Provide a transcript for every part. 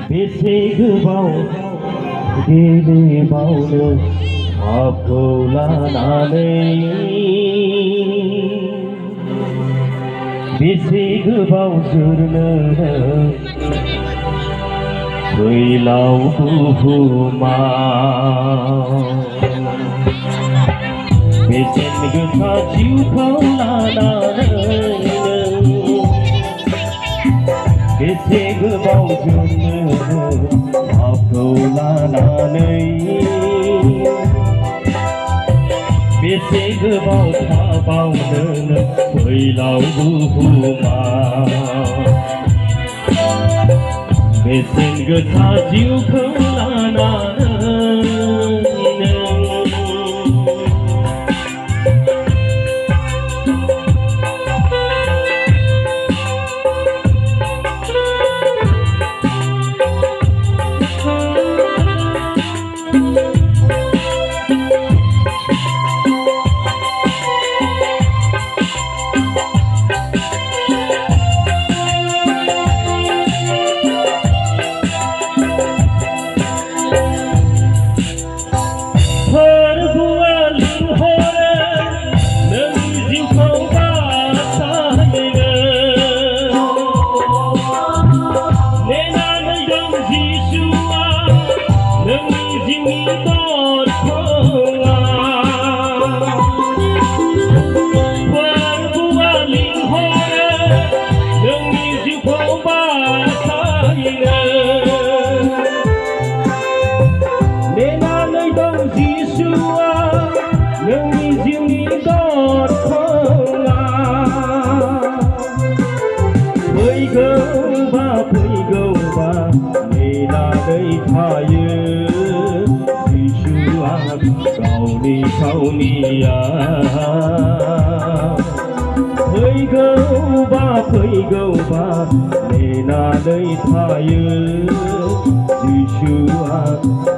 बेसे गोबाव गेलेबावनो सबखौ लानानै बेसे गोबाव जोरनो फैलाव बुहुमा बेसेन गोसा जिउखौ लानानै बेसे गोबाव जोरनो सबखौ लानानै बेसे गोबाव थाबावनो फैलाव बुहुमा बेसेन गोसा जिउखौ लानानै फैगौबा नेनानै थायो जिसुआ गावनि थावनिया फैगौबा नेनानै थायो जिसुआ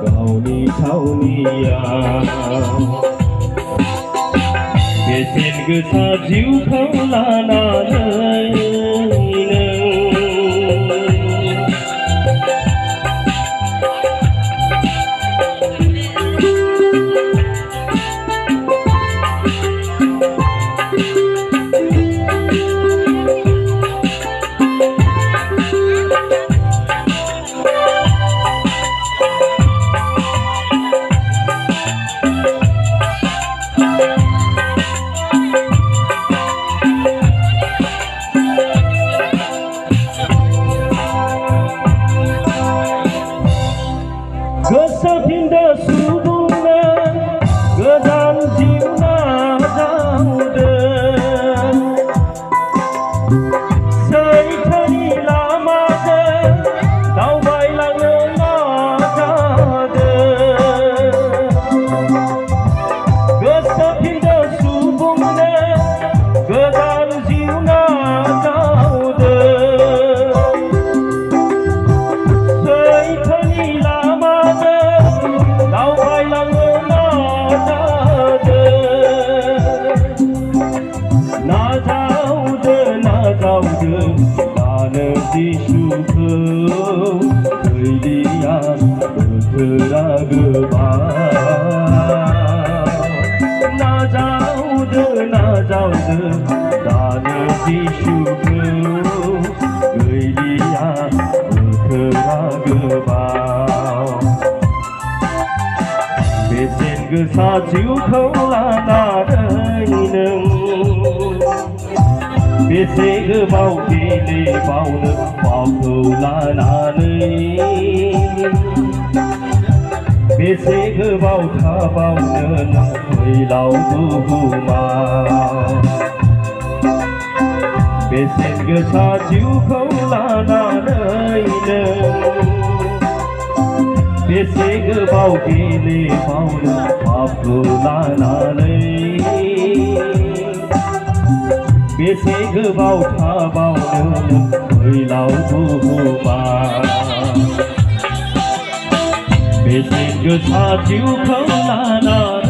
गावनि थावनिया बेसेन गोसा जिउखौ लानानै गोसोफिनदो सुबुंनो गोदान जिउ नाजावदो सैथोनि लामाजों दावबायलांनो नाजादो गोसोफिनदो सुबुंनो गोदान जिउ नाजावदो सैथोनि लानो जिसुखौ गैलिया बोथोरा गोबां नाजावदो लानो जिसुखौ गैलिया बोथोरा गोबां बेसेन गोसा जिउखौ लानानै नों बेसे गोबाव गेलेबावनो सबखौ लानानै बेसे गोबाव थाबावनो फैलाव बुहुमा बेसेन गोसा जिउखौ लानानै बेसे गोबाव गेलेबावनो सबखौ लानानै बेसे गोबाव थाबावनो फैलाव बुहुमा बेसेन गोसा जिउखौ लानानै